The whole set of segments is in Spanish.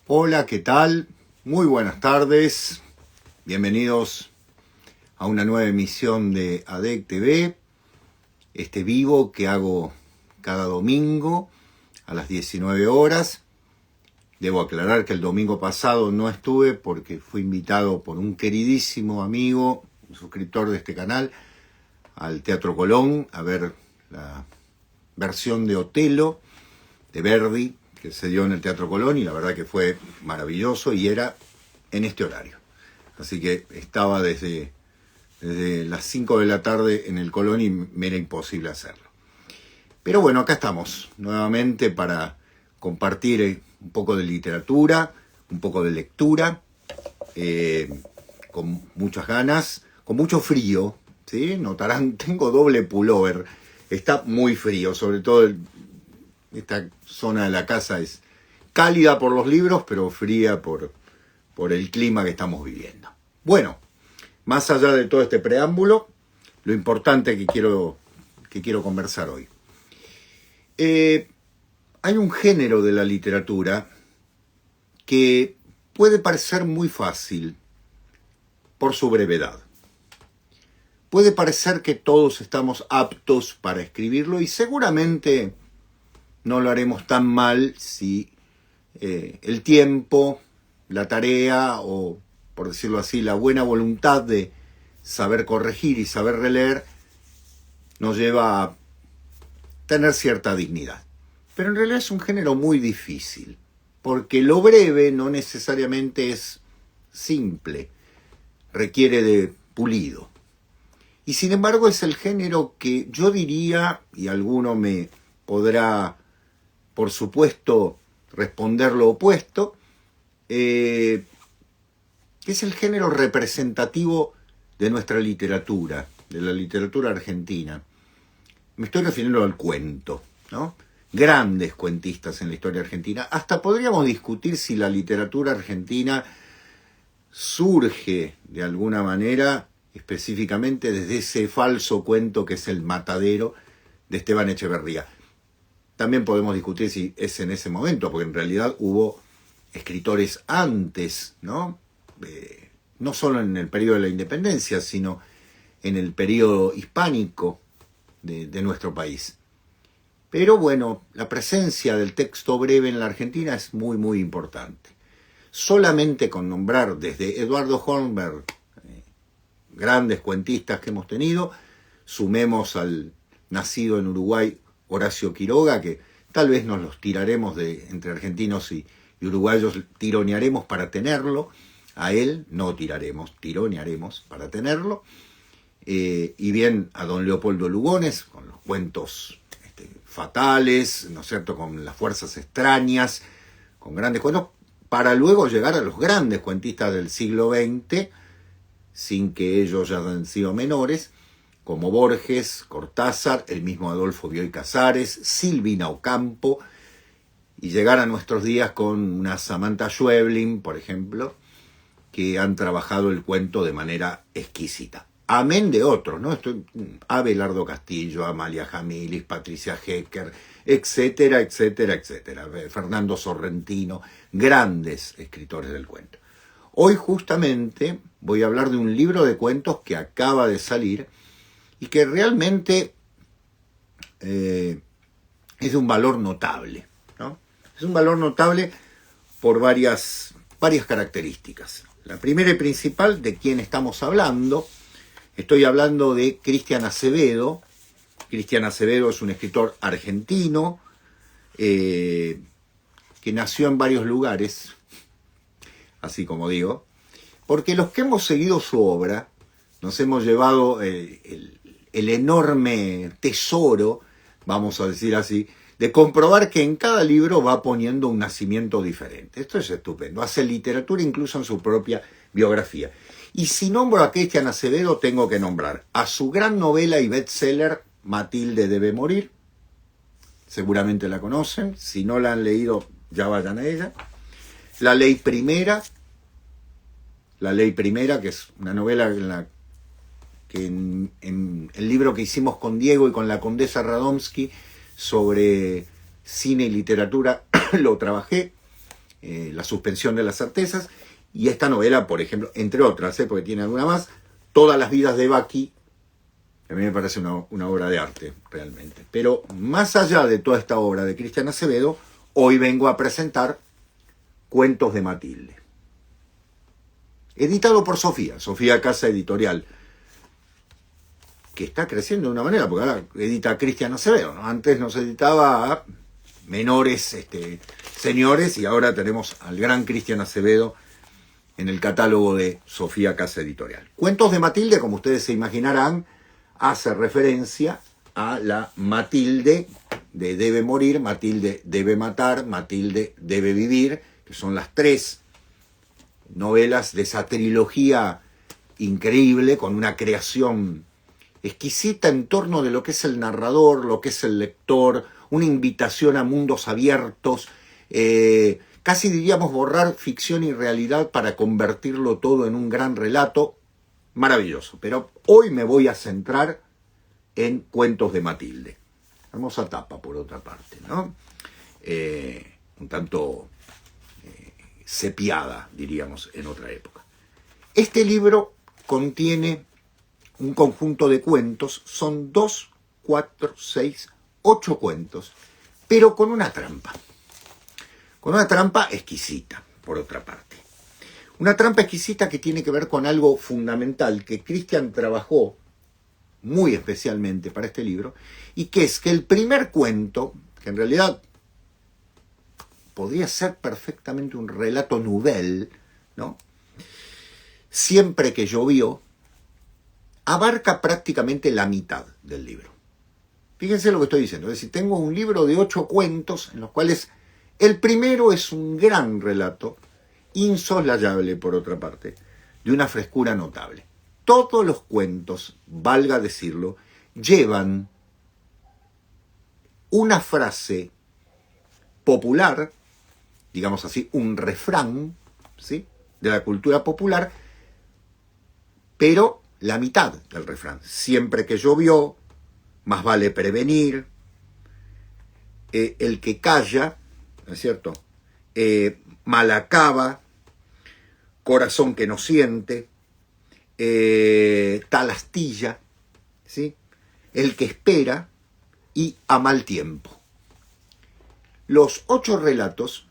Hola, ¿qué tal? Muy buenas tardes. Bienvenidos a una nueva emisión de ADEC TV, este vivo que hago cada domingo a las 19 horas. Debo aclarar que el domingo pasado no estuve porque fui invitado por un queridísimo amigo, un suscriptor de este canal, al Teatro Colón a ver la versión de Otelo de Verdi que se dio en el Teatro Colón, y la verdad que fue maravilloso y era en este horario. Así que estaba desde las 5 de la tarde en el Colón y me era imposible hacerlo. Pero bueno, acá estamos nuevamente para compartir un poco de literatura, un poco de lectura, con muchas ganas, con mucho frío, ¿sí? Notarán, tengo doble pullover, está muy frío, sobre todo esta zona de la casa es cálida por los libros, pero fría por el clima que estamos viviendo. Bueno, más allá de todo este preámbulo, lo importante que quiero conversar hoy. Hay un género de la literatura que puede parecer muy fácil por su brevedad. Puede parecer que todos estamos aptos para escribirlo y seguramente no lo haremos tan mal si el tiempo, la tarea o, por decirlo así, la buena voluntad de saber corregir y saber releer nos lleva a tener cierta dignidad. Pero en realidad es un género muy difícil, porque lo breve no necesariamente es simple, requiere de pulido. Y sin embargo es el género que yo diría, y alguno me podrá, por supuesto, responder lo opuesto, que es el género representativo de nuestra literatura, de la literatura argentina. Me estoy refiriendo al cuento, ¿no? Grandes cuentistas en la historia argentina. Hasta podríamos discutir si la literatura argentina surge de alguna manera específicamente desde ese falso cuento que es El Matadero de Esteban Echeverría. También podemos discutir si es en ese momento, porque en realidad hubo escritores antes, ¿no? No solo en el periodo de la independencia, sino en el periodo hispánico de nuestro país. Pero bueno, la presencia del texto breve en la Argentina es muy, muy importante. Solamente con nombrar desde Eduardo Holmberg, grandes cuentistas que hemos tenido, sumemos al nacido en Uruguay Horacio Quiroga, que tal vez nos los tiraremos entre argentinos y uruguayos, tironearemos para tenerlo. A él no tiraremos, tironearemos para tenerlo. Y bien a don Leopoldo Lugones, con los cuentos fatales, ¿no es cierto?, con las fuerzas extrañas, con grandes cuentos, para luego llegar a los grandes cuentistas del siglo XX, sin que ellos ya hayan sido menores, como Borges, Cortázar, el mismo Adolfo Bioy Casares, Silvina Ocampo, y llegar a nuestros días con una Samantha Schweblin, por ejemplo, que han trabajado el cuento de manera exquisita. Amén de otros, ¿no? Abelardo Castillo, Amalia Jamilis, Patricia Hecker, etcétera, etcétera, etcétera. Fernando Sorrentino, grandes escritores del cuento. Hoy justamente voy a hablar de un libro de cuentos que acaba de salir y que realmente es de un valor notable, ¿no? Es un valor notable por varias características. La primera y principal, de quién estamos hablando. Estoy hablando de Cristian Acevedo. Cristian Acevedo es un escritor argentino que nació en varios lugares, así como digo, porque los que hemos seguido su obra nos hemos llevado el enorme tesoro, vamos a decir así, de comprobar que en cada libro va poniendo un nacimiento diferente. Esto es estupendo. Hace literatura incluso en su propia biografía. Y si nombro a Cristian Acevedo, tengo que nombrar a su gran novela y bestseller, Matilde debe morir. Seguramente la conocen. Si no la han leído, ya vayan a ella. La Ley Primera, que es una novela en el libro que hicimos con Diego y con la condesa Radomski sobre cine y literatura, lo trabajé. La suspensión de las certezas, y esta novela, por ejemplo, entre otras, porque tiene alguna más, Todas las vidas de Baki, a mí me parece una obra de arte, realmente. Pero más allá de toda esta obra de Cristian Acevedo, hoy vengo a presentar Cuentos de Matilde, editado por Sofía Casa Editorial, que está creciendo de una manera, porque ahora edita a Cristian Acevedo, ¿no? Antes nos editaba a menores señores, y ahora tenemos al gran Cristian Acevedo en el catálogo de Sofía Casa Editorial. Cuentos de Matilde, como ustedes se imaginarán, hace referencia a la Matilde de Debe morir, Matilde debe matar, Matilde debe vivir, que son las tres novelas de esa trilogía increíble, con una creación exquisita en torno de lo que es el narrador, lo que es el lector, una invitación a mundos abiertos, casi diríamos borrar ficción y realidad para convertirlo todo en un gran relato maravilloso. Pero hoy me voy a centrar en Cuentos de Matilde. Hermosa tapa, por otra parte, ¿no? Un tanto sepiada, diríamos, en otra época. Este libro contiene un conjunto de cuentos, son 2, 4, 6, 8 cuentos, pero con una trampa. Con una trampa exquisita, por otra parte. Una trampa exquisita que tiene que ver con algo fundamental que Cristian trabajó muy especialmente para este libro, y que es que el primer cuento, que en realidad podría ser perfectamente un relato nouvelle, ¿no? Siempre que llovió, abarca prácticamente la mitad del libro. Fíjense lo que estoy diciendo, es decir, tengo un libro de 8 cuentos en los cuales el primero es un gran relato, insoslayable por otra parte, de una frescura notable. Todos los cuentos, valga decirlo, llevan una frase popular, digamos así, un refrán, ¿sí?, de la cultura popular, pero la mitad del refrán. Siempre que llovió, más vale prevenir, el que calla, ¿no es cierto?, mal acaba, corazón que no siente, tal astilla, ¿sí?, el que espera y a mal tiempo. Los 8 relatos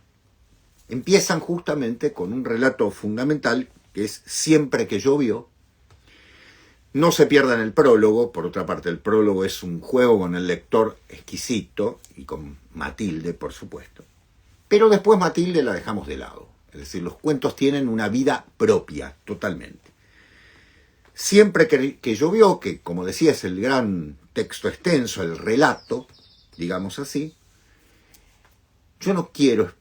empiezan justamente con un relato fundamental, que es Siempre que llovió. No se pierdan el prólogo, por otra parte el prólogo es un juego con el lector exquisito, y con Matilde, por supuesto. Pero después Matilde la dejamos de lado, es decir, los cuentos tienen una vida propia, totalmente. Siempre que llovió, que como decía es el gran texto extenso, el relato, digamos así, yo no quiero,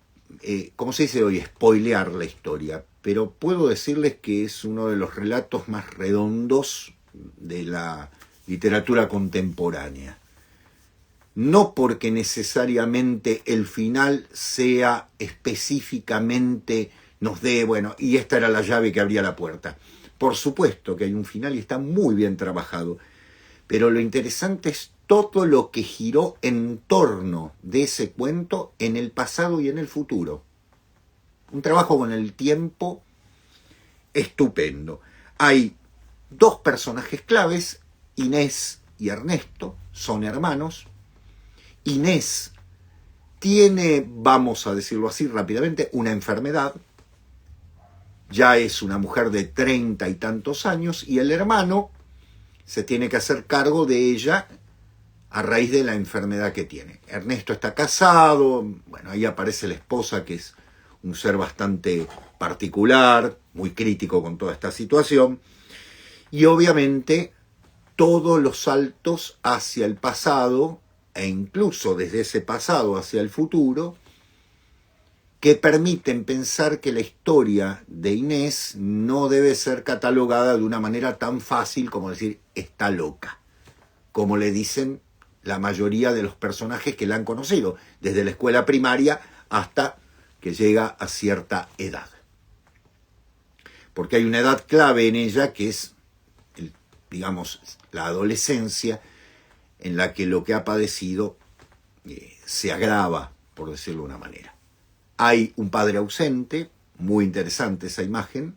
como se dice hoy, spoilear la historia, pero puedo decirles que es uno de los relatos más redondos de la literatura contemporánea. No porque necesariamente el final sea específicamente, nos dé, bueno, y esta era la llave que abría la puerta. Por supuesto que hay un final y está muy bien trabajado, pero lo interesante es todo lo que giró en torno de ese cuento en el pasado y en el futuro. Un trabajo con el tiempo estupendo. Hay 2 personajes claves, Inés y Ernesto, son hermanos. Inés tiene, vamos a decirlo así rápidamente, una enfermedad. Ya es una mujer de 30 y tantos años, y el hermano se tiene que hacer cargo de ella a raíz de la enfermedad que tiene. Ernesto está casado, bueno, ahí aparece la esposa, que es un ser bastante particular, muy crítico con toda esta situación, y obviamente todos los saltos hacia el pasado, e incluso desde ese pasado hacia el futuro, que permiten pensar que la historia de Inés no debe ser catalogada de una manera tan fácil como decir está loca, como le dicen la mayoría de los personajes que la han conocido, desde la escuela primaria hasta que llega a cierta edad. Porque hay una edad clave en ella que es, digamos, la adolescencia, en la que lo que ha padecido se agrava, por decirlo de una manera. Hay un padre ausente, muy interesante esa imagen.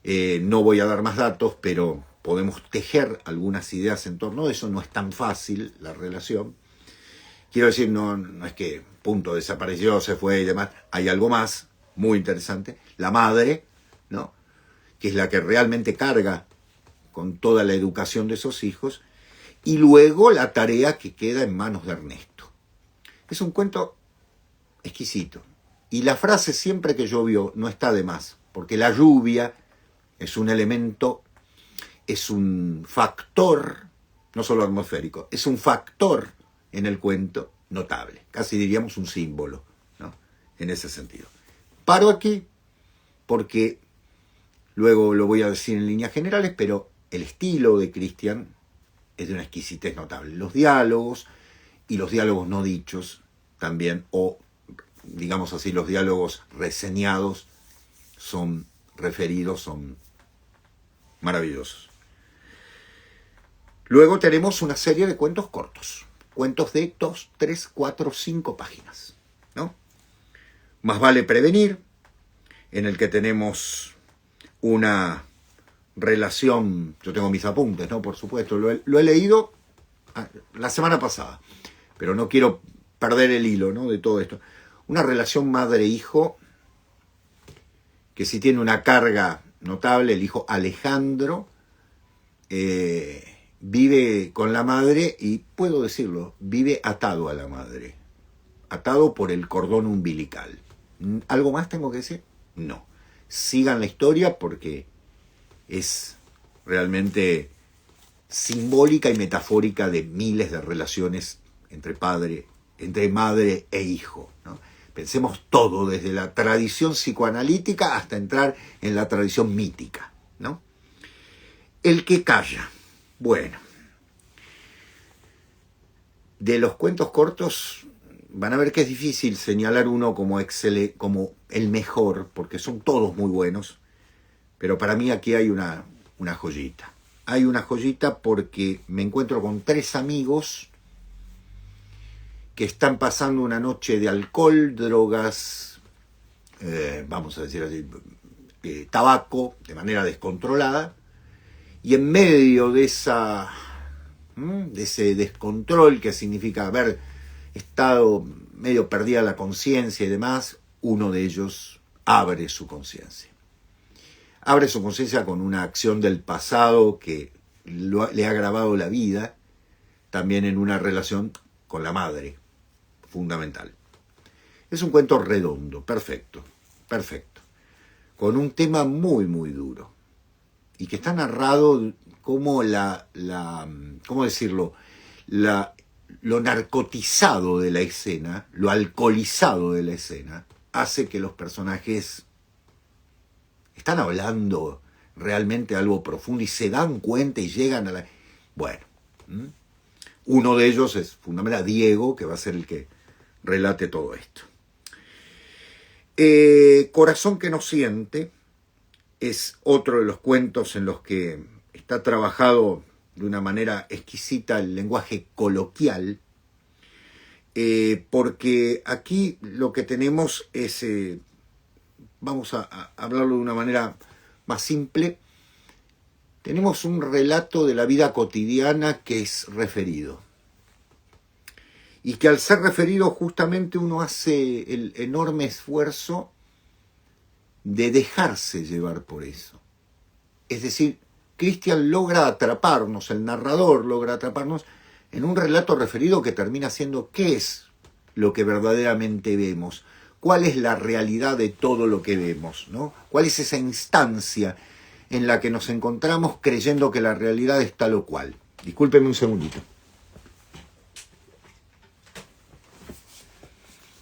No voy a dar más datos, pero podemos tejer algunas ideas en torno a eso. No es tan fácil la relación. Quiero decir, no es que punto desapareció, se fue y demás. Hay algo más muy interesante. La madre, ¿no?, que es la que realmente carga con toda la educación de esos hijos. Y luego la tarea que queda en manos de Ernesto. Es un cuento exquisito. Y la frase siempre que llovió no está de más, porque la lluvia es un elemento, es un factor, no solo atmosférico, es un factor en el cuento notable, casi diríamos un símbolo, ¿no?, en ese sentido. Paro aquí porque luego lo voy a decir en líneas generales, pero el estilo de Cristian es de una exquisitez notable. Los diálogos y los diálogos no dichos también, o digamos así, los diálogos reseñados son referidos, son maravillosos. Luego tenemos una serie de cuentos cortos, cuentos de 2, 3, 4, 5 páginas, ¿no? Más vale prevenir, en el que tenemos una relación, yo tengo mis apuntes, ¿no?, por supuesto, lo he leído la semana pasada, pero no quiero perder el hilo, ¿no?, de todo esto. Una relación madre-hijo que sí tiene una carga notable. El hijo Alejandro vive con la madre y, puedo decirlo, vive atado a la madre, atado por el cordón umbilical. ¿Algo más tengo que decir? No. Sigan la historia porque es realmente simbólica y metafórica de miles de relaciones entre madre e hijo, ¿no? Pensemos todo, desde la tradición psicoanalítica hasta entrar en la tradición mítica, ¿no? El que calla. Bueno, de los cuentos cortos van a ver que es difícil señalar uno como el mejor, porque son todos muy buenos, pero para mí aquí hay una joyita. Hay una joyita porque me encuentro con 3 amigos que están pasando una noche de alcohol, drogas, vamos a decir así, tabaco, de manera descontrolada, y en medio de ese descontrol que significa haber estado medio perdida la conciencia y demás, uno de ellos abre su conciencia. Abre su conciencia con una acción del pasado que le ha grabado la vida, también en una relación con la madre, fundamental. Es un cuento redondo, perfecto, con un tema muy, muy duro, y que está narrado como ¿cómo decirlo?, lo narcotizado de la escena, lo alcoholizado de la escena, hace que los personajes están hablando realmente algo profundo y se dan cuenta y llegan a la... Bueno, uno de ellos es fundamental, Diego, que va a ser el que relate todo esto. Corazón que no siente es otro de los cuentos en los que está trabajado de una manera exquisita el lenguaje coloquial, porque aquí lo que tenemos es, vamos a hablarlo de una manera más simple, tenemos un relato de la vida cotidiana que es referido. Y que al ser referido justamente uno hace el enorme esfuerzo de dejarse llevar por eso. Es decir, Cristian logra atraparnos, el narrador logra atraparnos en un relato referido que termina siendo ¿qué es lo que verdaderamente vemos? ¿Cuál es la realidad de todo lo que vemos, ¿no? ¿Cuál es esa instancia en la que nos encontramos creyendo que la realidad es tal o cual? Discúlpeme un segundito.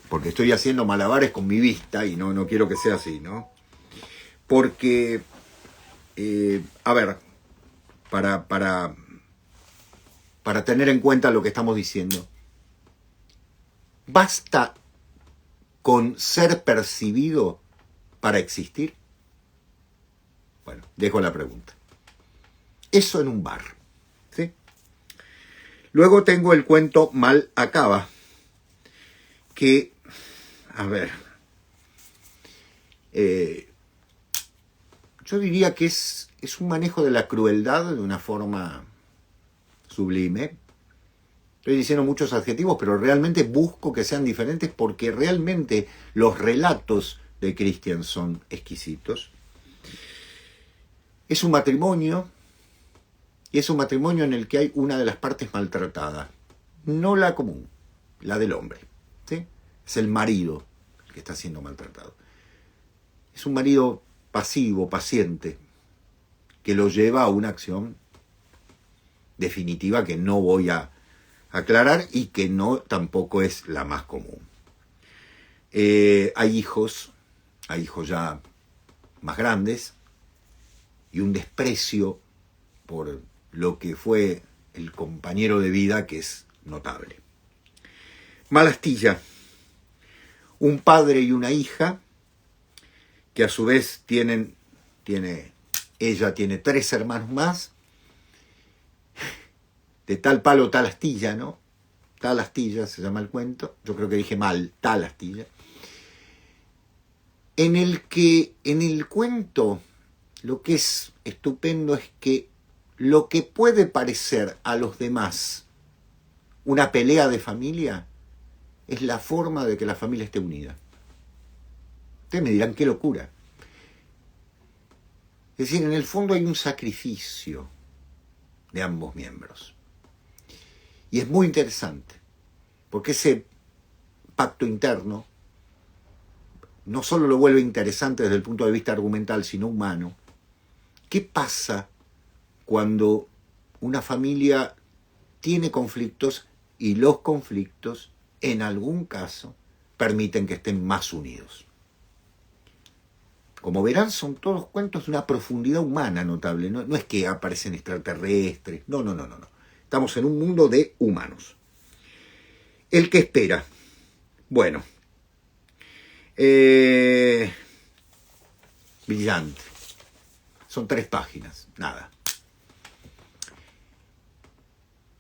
Porque estoy haciendo malabares con mi vista y no quiero que sea así, ¿no? Porque, a ver, para tener en cuenta lo que estamos diciendo, ¿basta con ser percibido para existir? Bueno, dejo la pregunta. Eso en un bar, ¿sí? Luego tengo el cuento Mal acaba, que, a ver, Yo diría que es un manejo de la crueldad de una forma sublime. Estoy diciendo muchos adjetivos, pero realmente busco que sean diferentes porque realmente los relatos de Christian son exquisitos. Es un matrimonio, y es un matrimonio en el que hay una de las partes maltratada, no la común, la del hombre, ¿sí? Es el marido el que está siendo maltratado. Es un marido pasivo, paciente, que lo lleva a una acción definitiva que no voy a aclarar y que no tampoco es la más común. Hay hijos ya más grandes y un desprecio por lo que fue el compañero de vida que es notable. Malastilla, un padre y una hija que a su vez ella tiene 3 hermanos más, de tal palo tal astilla, ¿no? Tal astilla se llama el cuento, yo creo que dije mal, tal astilla, en el cuento lo que es estupendo es que lo que puede parecer a los demás una pelea de familia es la forma de que la familia esté unida. Ustedes me dirán, qué locura. Es decir, en el fondo hay un sacrificio de ambos miembros. Y es muy interesante, porque ese pacto interno no solo lo vuelve interesante desde el punto de vista argumental, sino humano. ¿Qué pasa cuando una familia tiene conflictos y los conflictos, en algún caso, permiten que estén más unidos? Como verán, son todos cuentos de una profundidad humana notable. No es que aparecen extraterrestres. No. Estamos en un mundo de humanos. El que espera. Bueno. Brillante. Son 3 páginas. Nada.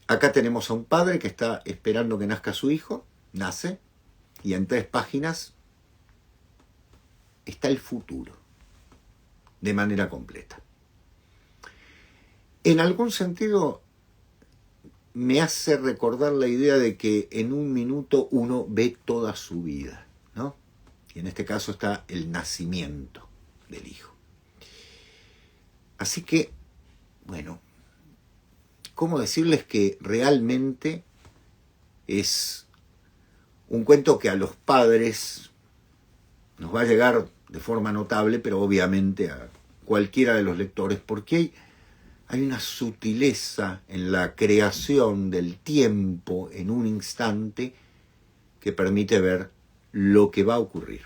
Acá tenemos a un padre que está esperando que nazca su hijo. Nace. Y en 3 páginas está el futuro, de manera completa. En algún sentido me hace recordar la idea de que en un minuto uno ve toda su vida, ¿no? Y en este caso está el nacimiento del hijo. Así que, bueno, ¿cómo decirles que realmente es un cuento que a los padres nos va a llegar de forma notable, pero obviamente a cualquiera de los lectores, porque hay una sutileza en la creación del tiempo en un instante que permite ver lo que va a ocurrir.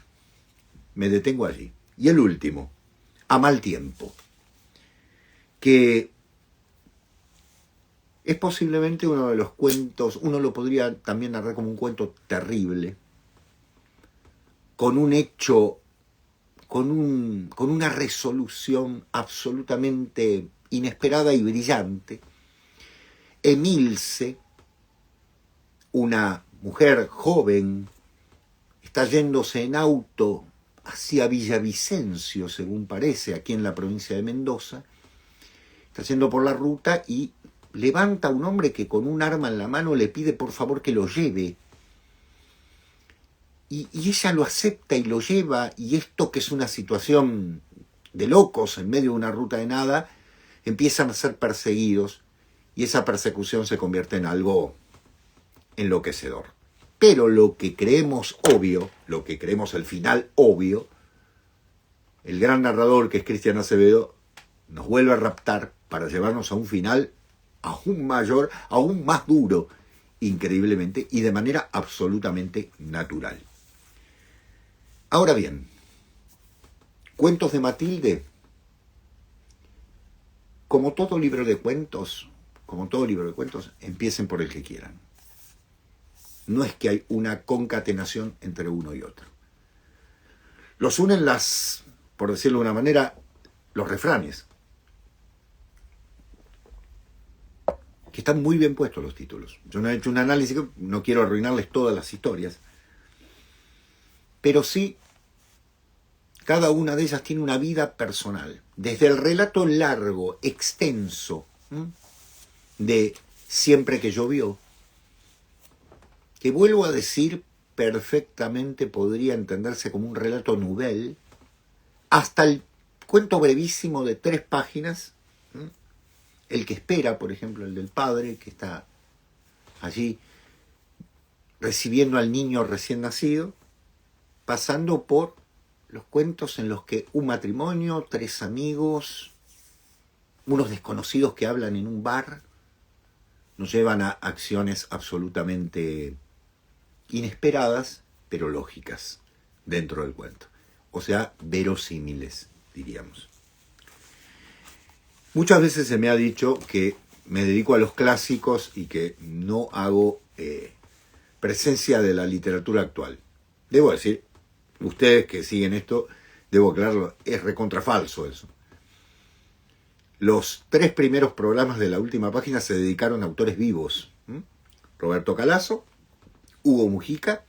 Me detengo allí. Y el último, A mal tiempo, que es posiblemente uno de los cuentos, uno lo podría también narrar como un cuento terrible, con un hecho, con una resolución absolutamente inesperada y brillante. Emilce, una mujer joven, está yéndose en auto hacia Villavicencio, según parece, aquí en la provincia de Mendoza. Está yendo por la ruta y levanta a un hombre que con un arma en la mano le pide por favor que lo lleve. Y ella lo acepta y lo lleva, y esto, que es una situación de locos en medio de una ruta de nada, empiezan a ser perseguidos, y esa persecución se convierte en algo enloquecedor. Pero lo que creemos obvio, lo que creemos el final obvio, el gran narrador, que es Cristian Acevedo, nos vuelve a raptar para llevarnos a un final aún mayor, aún más duro, increíblemente, y de manera absolutamente natural. Ahora bien, Cuentos de Matilde, como todo libro de cuentos, empiecen por el que quieran. No es que hay una concatenación entre uno y otro. Los unen por decirlo de una manera, los refranes, que están muy bien puestos los títulos. Yo no he hecho un análisis, no quiero arruinarles todas las historias, pero sí Cada una de ellas tiene una vida personal. Desde el relato largo, extenso, de Siempre que llovió, que vuelvo a decir, perfectamente podría entenderse como un relato nouvelle, hasta el cuento brevísimo de 3 páginas, El que espera, por ejemplo, el del padre, que está allí recibiendo al niño recién nacido, pasando por los cuentos en los que un matrimonio, 3 amigos, unos desconocidos que hablan en un bar, nos llevan a acciones absolutamente inesperadas, pero lógicas dentro del cuento. O sea, verosímiles, diríamos. Muchas veces se me ha dicho que me dedico a los clásicos y que no hago presencia de la literatura actual. Debo decir, ustedes que siguen esto, debo aclararlo, es recontrafalso eso. Los 3 primeros programas de la última página se dedicaron a autores vivos. Roberto Calazo, Hugo Mujica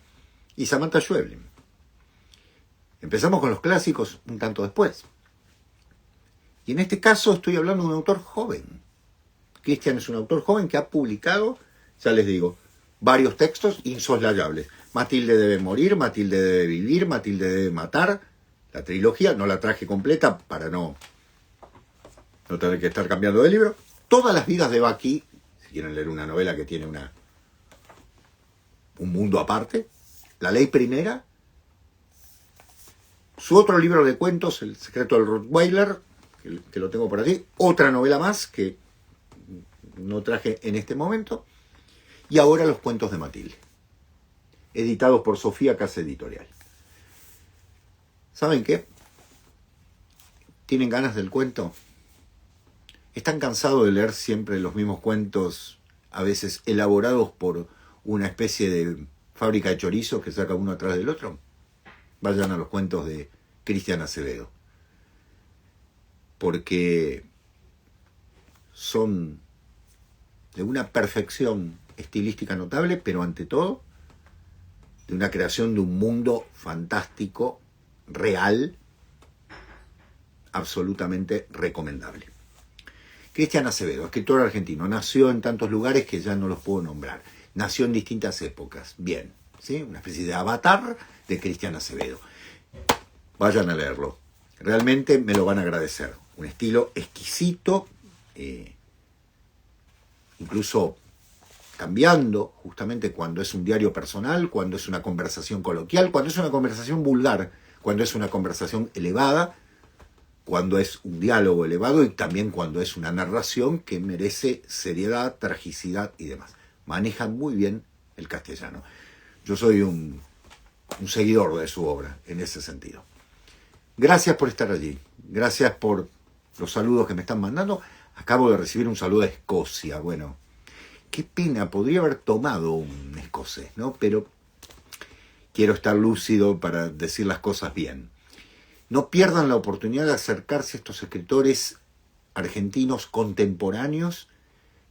y Samantha Schweblin. Empezamos con los clásicos un tanto después. Y en este caso estoy hablando de un autor joven. Cristian es un autor joven que ha publicado, ya les digo, varios textos insoslayables. Matilde debe morir, Matilde debe vivir, Matilde debe matar. La trilogía, no la traje completa para no tener que estar cambiando de libro. Todas las vidas de Baqui, si quieren leer una novela que tiene un mundo aparte. La ley primera. Su otro libro de cuentos, El secreto del Rottweiler, que lo tengo por aquí. Otra novela más que no traje en este momento. Y ahora Los cuentos de Matilde, editados por Sofía Casa Editorial. ¿Saben qué? ¿Tienen ganas del cuento? ¿Están cansados de leer siempre los mismos cuentos, a veces elaborados por una especie de fábrica de chorizos que saca uno atrás del otro? Vayan a los cuentos de Cristian Acevedo, porque son de una perfección estilística notable, pero ante todo de una creación de un mundo fantástico, real, absolutamente recomendable. Cristian Acevedo, escritor argentino, nació en tantos lugares que ya no los puedo nombrar. Nació en distintas épocas. Bien, ¿sí? Una especie de avatar de Cristian Acevedo. Vayan a leerlo. Realmente me lo van a agradecer. Un estilo exquisito, incluso cambiando justamente cuando es un diario personal, cuando es una conversación coloquial, cuando es una conversación vulgar, cuando es una conversación elevada, cuando es un diálogo elevado y también cuando es una narración que merece seriedad, tragicidad y demás. Manejan muy bien el castellano. Yo soy un seguidor de su obra en ese sentido. Gracias por estar allí. Gracias por los saludos que me están mandando. Acabo de recibir un saludo de Escocia. Bueno, qué pena, podría haber tomado un escocés, ¿no? Pero quiero estar lúcido para decir las cosas bien. No pierdan la oportunidad de acercarse a estos escritores argentinos contemporáneos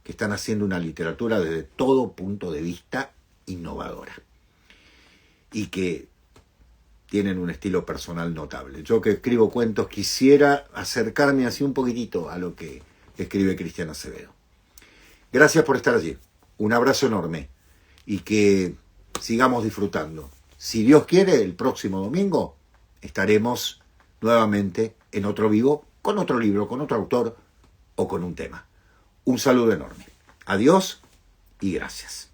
que están haciendo una literatura desde todo punto de vista innovadora y que tienen un estilo personal notable. Yo que escribo cuentos quisiera acercarme así un poquitito a lo que escribe Cristian Acevedo. Gracias por estar allí. Un abrazo enorme y que sigamos disfrutando. Si Dios quiere, el próximo domingo estaremos nuevamente en otro vivo, con otro libro, con otro autor o con un tema. Un saludo enorme. Adiós y gracias.